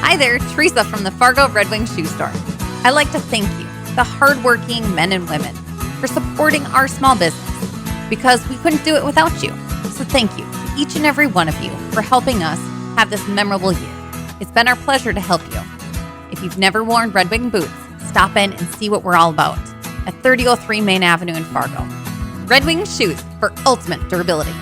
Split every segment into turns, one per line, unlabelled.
Hi there, Teresa from the Fargo Red Wing Shoe Store. I'd like to thank you, the hardworking men and women, for supporting our small business because we couldn't do it without you. So thank you to each and every one of you for helping us have this memorable year. It's been our pleasure to help you. If you've never worn Red Wing boots, stop in and see what we're all about at 3003 Main Avenue in Fargo. Red Wing shoes for ultimate durability.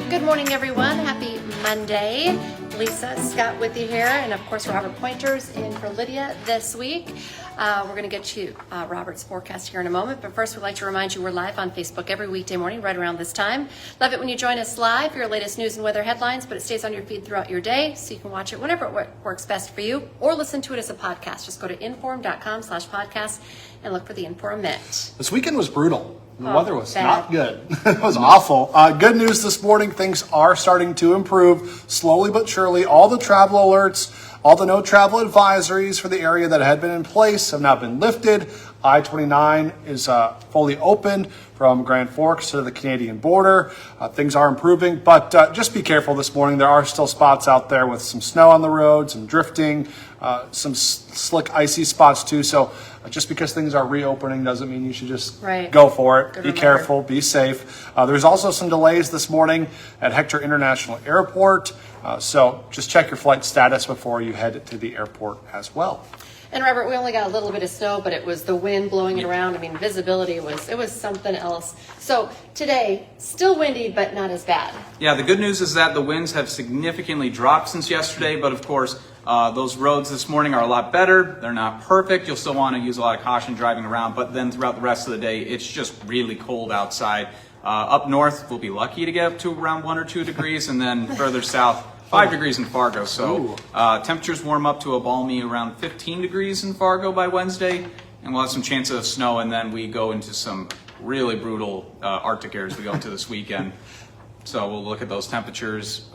Good morning, everyone. Happy Monday. Lisa, Scott with you here, and of course Robert Poynter's in for Lydia this week. We're going to get you Robert's forecast here in a moment, but first we'd like to remind you we're live on Facebook every weekday morning right around this time. Love it when you join us live for your latest news and weather headlines, but it stays on your feed throughout your day, so you can watch it whenever it works best for you, or listen to it as a podcast. Just go to inform.com/podcast and look for the Inform Minute.
This weekend was brutal. The weather was
bad.
not good. It was awful. Good news this morning, things are starting to improve slowly but surely. All the travel alerts, all the no travel advisories for the area that had been in place have now been lifted. I-29 is fully open from Grand Forks to the Canadian border. Things are improving, but just be careful this morning. There are still spots out there with some snow on the roads, some drifting, some slick, icy spots too. So just because things are reopening doesn't mean you should just go for it. Be careful, be safe. There's also some delays this morning at Hector International Airport. So just check your flight status before you head to the airport as well.
And Robert, we only got a little bit of snow, but it was the wind blowing it around. I mean, visibility was something else. So today, still windy, but not as bad.
Yeah, the good news is that the winds have significantly dropped since yesterday, but of course, those roads this morning are a lot better. They're not perfect. You'll still want to use a lot of caution driving around, but then throughout the rest of the day, it's just really cold outside. Up north, we'll be lucky to get up to around 1 or 2 degrees, and then further south, 5 degrees in Fargo. So temperatures warm up to a balmy around 15 degrees in Fargo by Wednesday, and we'll have some chance of snow, and then we go into some really brutal Arctic air as we go into this weekend. So we'll look at those temperatures.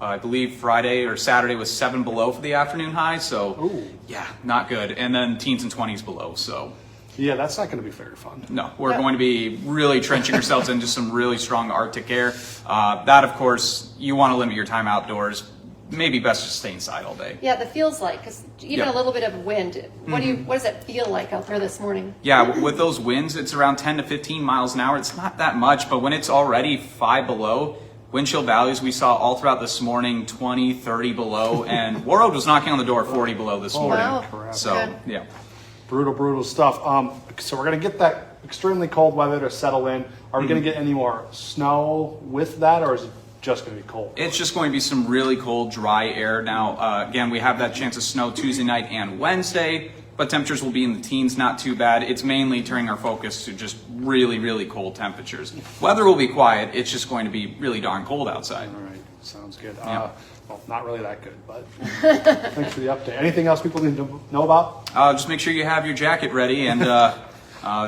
I believe Friday or Saturday was 7 below for the afternoon high. So yeah, not good. And then teens and 20s below. So
yeah, that's not going to be very fun.
no, we're going to be really trenching ourselves into some really strong Arctic air. That, of course, you want to limit your time outdoors. Maybe best just stay inside all day.
Yeah, the feels like, because even a little bit of wind, what does it feel like out there this morning?
Yeah, with those winds, it's around 10 to 15 miles an hour. It's not that much, but when it's already 5 below, wind chill values we saw all throughout this morning, 20, 30 below, and Warroad was knocking on the door 40 below this morning.
Wow.
So, yeah.
Brutal stuff. So we're going to get that extremely cold weather to settle in. Are we going to get any more snow with that, or is it just going to be cold?
It's just going to be some really cold, dry air. Now, again, we have that chance of snow Tuesday night and Wednesday, but temperatures will be in the teens, not too bad. It's mainly turning our focus to just really, really cold temperatures. Weather will be quiet. It's just going to be really darn cold outside.
All right, sounds good.
Yeah.
Well, not really that good, but thanks for the update. Anything else people need to know about?
Just make sure you have your jacket ready, and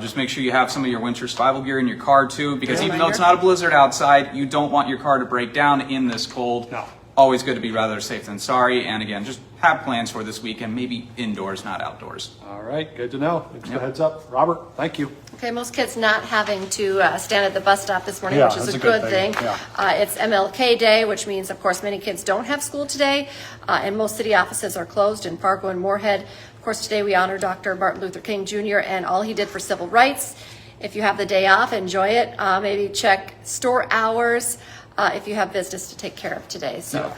just make sure you have some of your winter survival gear in your car too, because even though it's not a blizzard outside, you don't want your car to break down in this cold.
No.
Always good to be rather safe than sorry. And again, just have plans for this weekend, maybe indoors, not outdoors.
All right, good to know. Thanks for the heads up. Robert, thank you.
Okay, most kids not having to stand at the bus stop this morning,
Yeah,
which is
that's
a
a good
good thing.
thing. Yeah.
It's MLK Day, which means, of course, many kids don't have school today, and most city offices are closed in Fargo and Moorhead. Of course, today we honor Dr. Martin Luther King Jr. and all he did for civil rights. If you have the day off, enjoy it. Maybe check store hours if you have business to take care of today. So,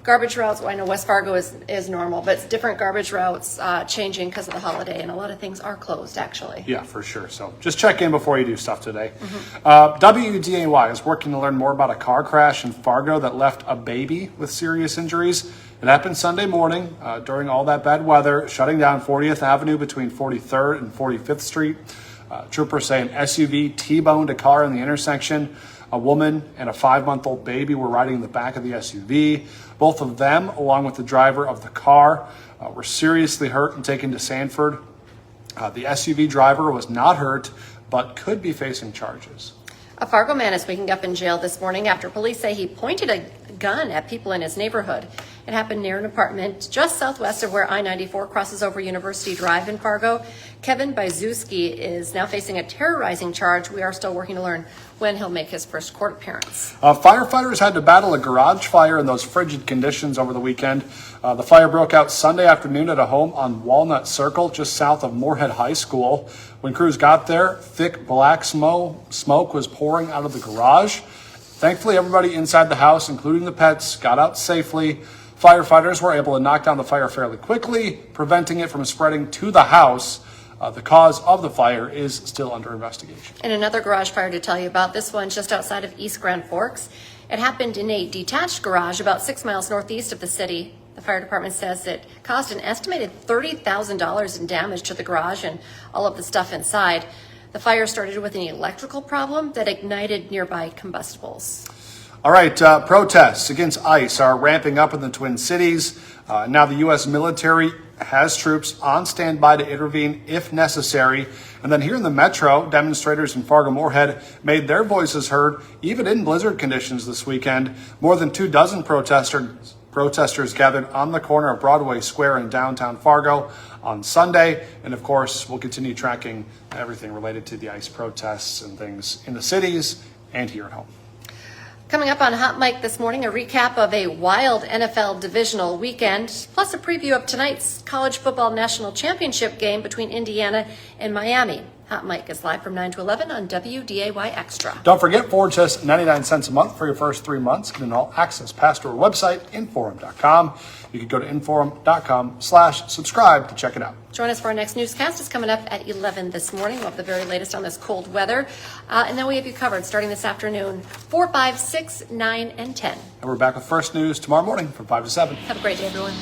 garbage routes, well, I know West Fargo is normal, but it's different garbage routes changing because of the holiday, and a lot of things are closed, actually.
Yeah, for sure. So just check in before you do stuff today. WDAY is working to learn more about a car crash in Fargo that left a baby with serious injuries. It happened Sunday morning during all that bad weather, shutting down 40th Avenue between 43rd and 45th Street. Troopers say an SUV T-boned a car in the intersection. A woman and a 5-month-old baby were riding in the back of the SUV. Both of them, along with the driver of the car, were seriously hurt and taken to Sanford. The SUV driver was not hurt, but could be facing charges.
A Fargo man is waking up in jail this morning after police say he pointed a gun at people in his neighborhood. It happened near an apartment just southwest of where I-94 crosses over University Drive in Fargo. Kevin Byzewski is now facing a terrorizing charge. We are still working to learn when he'll make his first court appearance.
Firefighters had to battle a garage fire in those frigid conditions over the weekend. The fire broke out Sunday afternoon at a home on Walnut Circle, just south of Moorhead High School. When crews got there, thick black smoke was pouring out of the garage. Thankfully, everybody inside the house, including the pets, got out safely. Firefighters were able to knock down the fire fairly quickly, preventing it from spreading to the house. The cause of the fire is still under investigation.
And another garage fire to tell you about, this one just outside of East Grand Forks. It happened in a detached garage about 6 miles northeast of the city. The fire department says it caused an estimated $30,000 in damage to the garage and all of the stuff inside. The fire started with an electrical problem that ignited nearby combustibles.
All right, protests against ICE are ramping up in the Twin Cities. Now the U.S. military has troops on standby to intervene if necessary. And then here in the metro, demonstrators in Fargo Moorhead made their voices heard, even in blizzard conditions this weekend. More than 24 protesters gathered on the corner of Broadway Square in downtown Fargo on Sunday. And of course, we'll continue tracking everything related to the ICE protests and things in the cities and here at home.
Coming up on Hot Mic this morning, a recap of a wild NFL divisional weekend, plus a preview of tonight's college football national championship game between Indiana and Miami. Hot Mic is live from 9 to 11 on WDAY Extra.
Don't forget, for just 99 cents a month for your first 3 months, get an all-access pass to our website, Inforum.com. You can go to Inforum.com/subscribe to check it out.
Join us for our next newscast. It's coming up at 11 this morning. We'll have the very latest on this cold weather. And then we have you covered starting this afternoon, 4, 5, 6, 9, and 10.
And we're back with First News tomorrow morning from 5 to 7.
Have a great day, everyone.